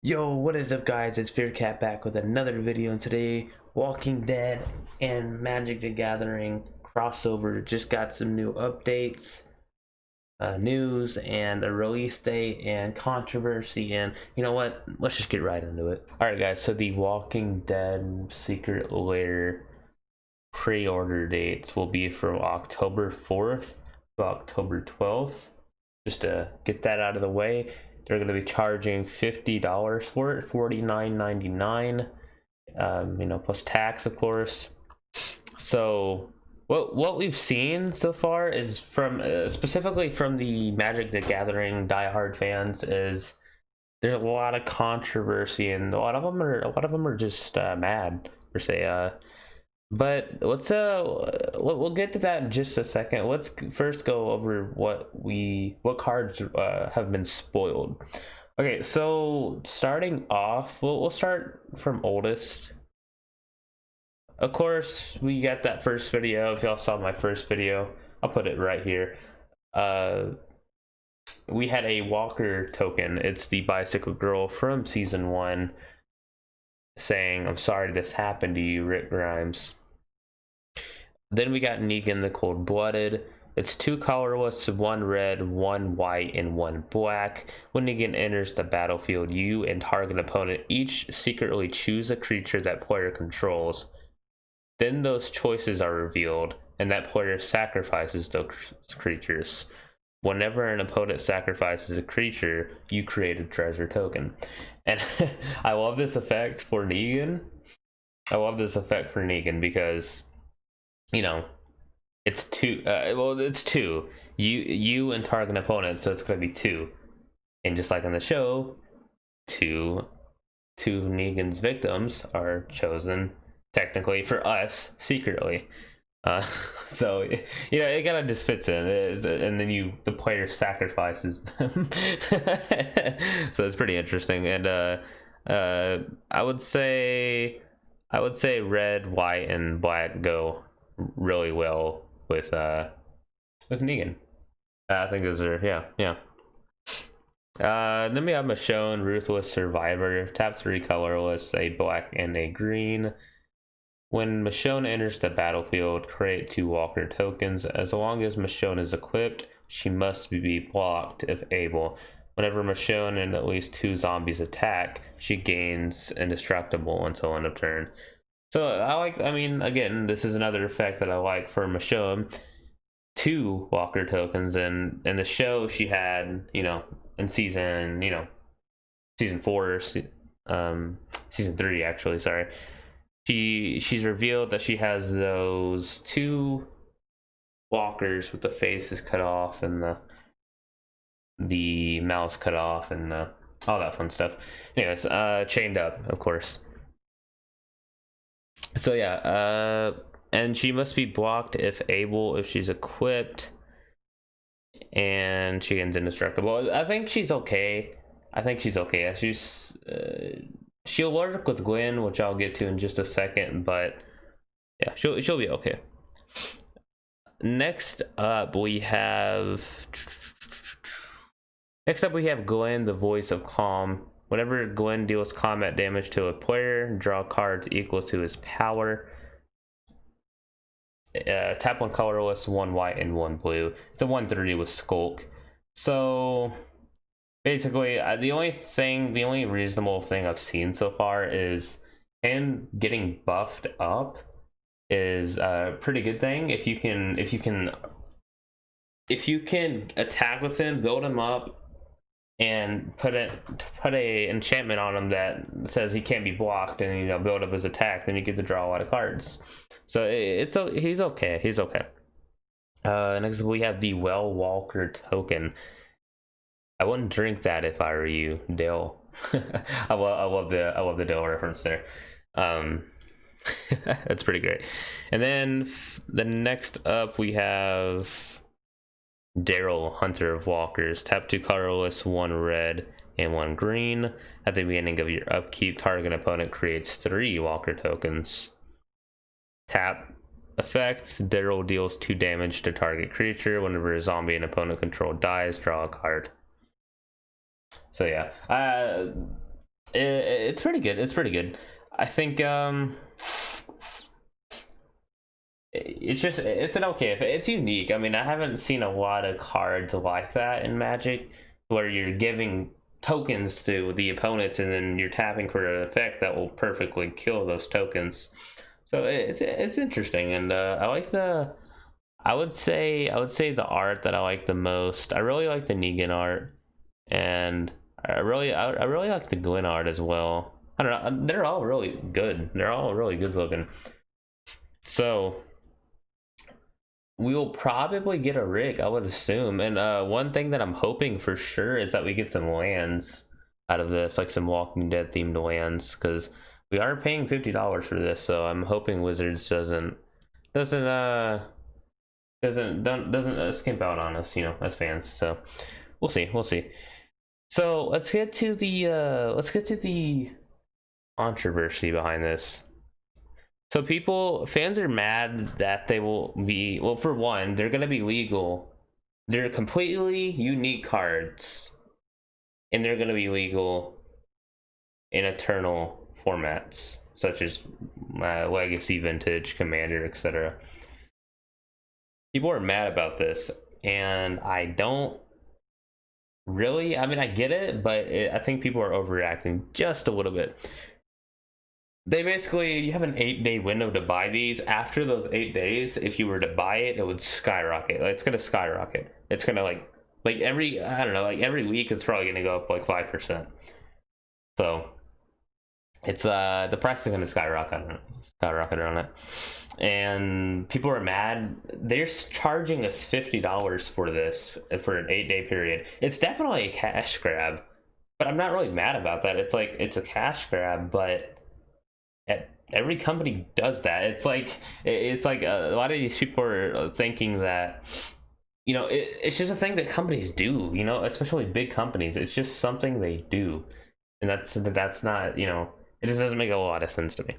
Yo, what is up guys? It's FearCat back with another video, and today Walking Dead and Magic the Gathering crossover just got some new updates, news, and a release date and controversy, and you know what? Let's just get right into it. Alright guys, so the Walking Dead Secret Lair pre-order dates will be from October 4th to October 12th. Just to get that out of the way. They're going to be charging $50 for it, $49.99, plus tax, of course. So what we've seen so far is from specifically from the Magic the Gathering diehard fans is there's a lot of controversy, and a lot of them are just mad per se. But we'll get to that in just a second. Let's first go over what cards have been spoiled. Okay, so starting off, we'll start from oldest. Of course, we got that first video. If y'all saw my first video, I'll put it right here. We had a Walker token. It's the Bicycle Girl from season 1 saying, "I'm sorry this happened to you, Rick Grimes." Then we got Negan the Cold-Blooded. It's 2 colorless, 1 red, 1 white, and 1 black. When Negan enters the battlefield, you and target opponent each secretly choose a creature that player controls. Then those choices are revealed, and that player sacrifices those creatures. Whenever an opponent sacrifices a creature, you create a treasure token. And I love this effect for Negan. Because it's 2. It's 2. You and target opponent, so it's gonna be 2. And just like on the show, two of Negan's victims are chosen technically for us secretly. So it kind of just fits in, and then the player sacrifices them. So it's pretty interesting, and I would say red, white, and black go really well with Negan. I think those are yeah. Then we have Michonne, Ruthless Survivor. Tap 3 colorless, a black and a green. When Michonne enters the battlefield, create 2 Walker tokens. As long as Michonne is equipped, she must be blocked if able. Whenever Michonne and at least 2 zombies attack, she gains indestructible until end of turn. So again, this is another effect that I like for Michonne. 2 Walker tokens, and in the show she had, in season 4, season 3 actually, sorry. She's revealed that she has those 2 walkers with the faces cut off and the mouths cut off and all that fun stuff. Anyways, chained up, of course. So yeah, and she must be blocked if able, if she's equipped, and she gains indestructible. I think she's okay. She'll work with Gwen, which I'll get to in just a second, but yeah, she'll be okay. Next up we have Glenn, the Voice of Calm. Whenever Glenn deals combat damage to a player, draw cards equal to his power. Tap 1 colorless, 1 white, and 1 blue. It's a 1/3 with Skulk. So basically, the only reasonable thing I've seen so far is him getting buffed up is a pretty good thing. If you can attack with him, build him up, and put a enchantment on him that says he can't be blocked, and build up his attack, then you get to draw a lot of cards. So he's okay. Next we have the Well Walker token. I wouldn't drink that if I were you, Dale. I love the Dale reference there. That's pretty great. And then the next up we have Daryl, Hunter of Walkers. Tap 2 colorless, 1 red, and 1 green. At the beginning of your upkeep, target opponent creates 3 Walker tokens. Tap effects. Daryl deals 2 damage to target creature. Whenever a zombie and opponent control dies, draw a card. So yeah, It's pretty good. It's pretty good. I think it's an okay. It's unique. I mean, I haven't seen a lot of cards like that in Magic, where you're giving tokens to the opponents and then you're tapping for an effect that will perfectly kill those tokens. So it's interesting, and I like the. I would say the art that I like the most. I really like the Negan art, and I really like the Glenn art as well. I don't know. They're all really good. They're all really good looking. So we will probably get a rig, I would assume. And one thing that I'm hoping for sure is that we get some lands out of this, like some Walking Dead themed lands, because we are paying $50 for this. So I'm hoping Wizards doesn't skimp out on us, as fans. So we'll see. So let's get to the controversy behind this. So fans are mad that they will be, well, for one, they're gonna be legal. They're completely unique cards, and they're gonna be legal in Eternal formats, such as Legacy, Vintage, Commander, etc. People are mad about this, and I don't really, I mean, I get it, but I think people are overreacting just a little bit. You have an 8-day window to buy these. After those 8 days, if you were to buy it, it would skyrocket. Like, it's gonna skyrocket. It's gonna like I don't know, like every week it's probably gonna go up like 5%. So it's the price is gonna skyrocket on it. And people are mad. They're charging us $50 for this for an 8-day period. It's definitely a cash grab, but I'm not really mad about that. It's like, it's a cash grab, but every company does that. It's like a lot of these people are thinking that, it's just a thing that companies do, especially big companies. It's just something they do, and that's not, it just doesn't make a lot of sense to me.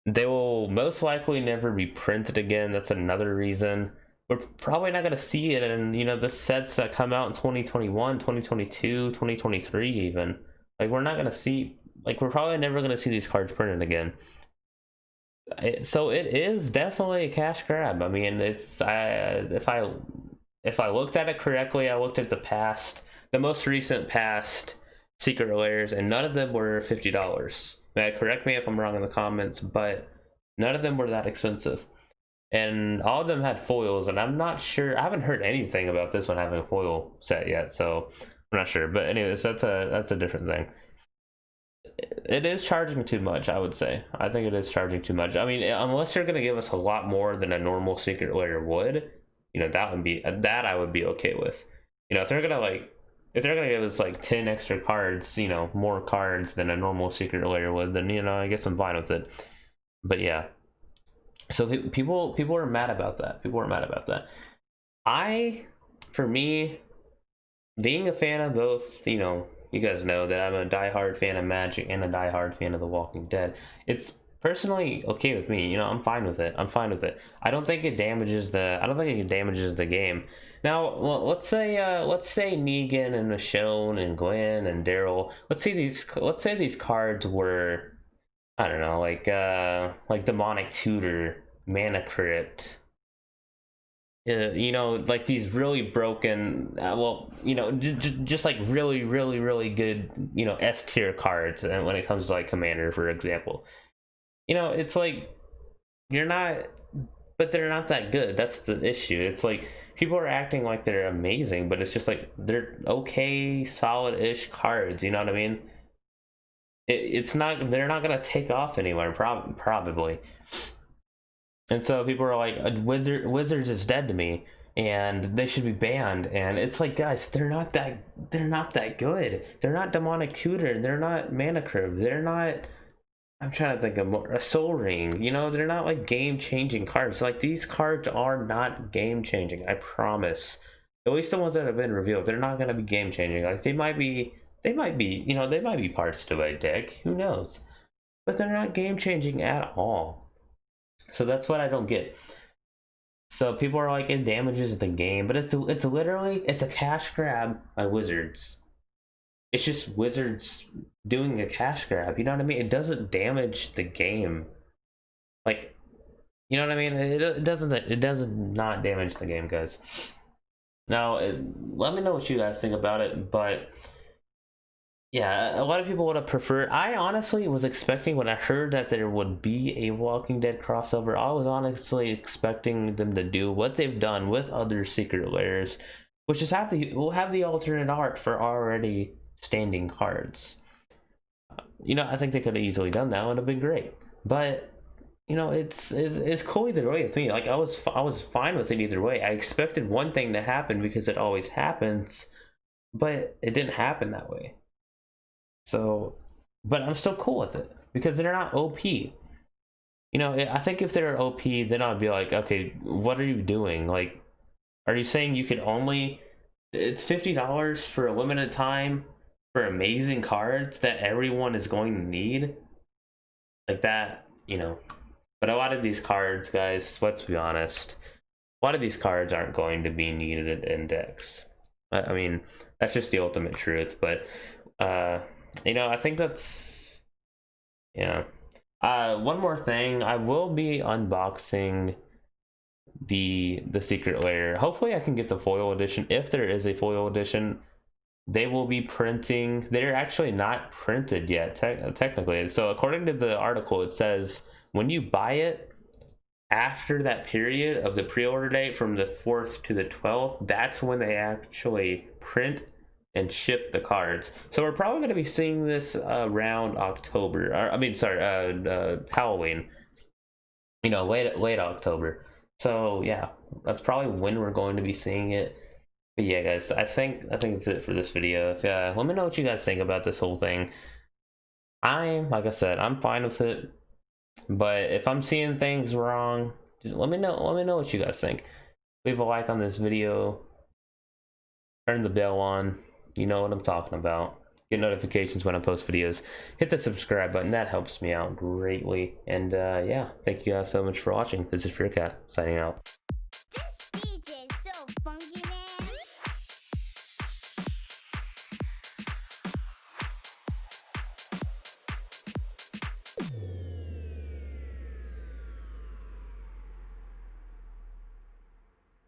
They will most likely never be printed again. That's another reason. We're probably not going to see it in, the sets that come out in 2021, 2022, 2023 even. Like, we're not going to see, like, we're probably never going to see these cards printed again. So it is definitely a cash grab. I mean, it's if I looked at it correctly, I looked at the most recent past Secret Lairs, and none of them were $50. Correct me if I'm wrong in the comments, but none of them were that expensive, and all of them had foils. And I'm not sure. I haven't heard anything about this one having a foil set yet, so I'm not sure. But anyways, that's a different thing. It is charging too much, I would say. I think it is charging too much. I mean, unless you're going to give us a lot more than a normal Secret Lair would, that I would be okay with. If they're gonna give us like 10 extra cards, more cards than a normal Secret Lair would, then I guess I'm fine with it. But yeah, so people are mad about that. For me, being a fan of both, you guys know that I'm a diehard fan of Magic and a diehard fan of The Walking Dead. It's personally okay with me. I'm fine with it. I don't think it damages the game. Now, let's say Negan and Michonne and Glenn and Daryl. Let's say these cards were, I don't know, like Demonic Tutor, Mana Crypt. Like these really broken, just like really, really, really good, S tier cards. And when it comes to like Commander, for example, it's like they're not that good. That's the issue. It's like people are acting like they're amazing, but it's just like they're okay, solid-ish cards. You know what I mean? It's not. They're not gonna take off anywhere, probably. And so people are like, Wizards is dead to me, and they should be banned. And it's like, guys, they're not that good. They're not Demonic Tutor. They're not Mana Crypt. They're not. I'm trying to think of more. A Soul Ring. They're not like game-changing cards. Like, these cards are not game-changing. I promise. At least the ones that have been revealed, they're not gonna be game-changing. Like, they might be. They might be parts to a deck. Who knows? But they're not game-changing at all. So that's what I don't get. So people are like, it damages the game, but it's literally a cash grab by Wizards. it's just Wizards doing a cash grab. You know what I mean? It doesn't damage the game. Like, you know what I mean? It doesn't. It does not damage the game, guys. Now, let me know what you guys think about it. But yeah, a lot of people would have preferred. I honestly was expecting, when I heard that there would be a Walking Dead crossover, I was honestly expecting them to do what they've done with other Secret Lairs, which is we'll have the alternate art for already standing cards. You know, I think they could have easily done that. It would have been great. But you know, it's cool either way with me. Like I was fine with it either way. I expected one thing to happen because it always happens, but it didn't happen that way. So, but I'm still cool with it because they're not OP. You know, I think if they're OP, then I'd be like, okay, what are you doing? Like, are you saying you could only? It's $50 for a limited time for amazing cards that everyone is going to need, like that, you know. But a lot of these cards, guys, let's be honest, a lot of these cards aren't going to be needed in decks. I mean, that's just the ultimate truth. But you know, I think that's, yeah. One more thing, I will be unboxing the Secret Lair. Hopefully I can get the foil edition. If there is a foil edition, they will be printing. They're actually not printed yet, technically. So according to the article, it says when you buy it after that period of the pre-order date from the 4th to the 12th, that's when they actually print and ship the cards. So we're probably going to be seeing this around October, or I mean, sorry, Halloween. You know, late October. So yeah, that's probably when we're going to be seeing it. But yeah, guys, I think that's it for this video. If let me know what you guys think about this whole thing. Like I said, I'm fine with it. But if I'm seeing things wrong, just let me know what you guys think. Leave a like on this video. Turn the bell on. You know what I'm talking about. Get notifications when I post videos. Hit the subscribe button. That helps me out greatly. And yeah, thank you guys so much for watching. This is FearCat signing out.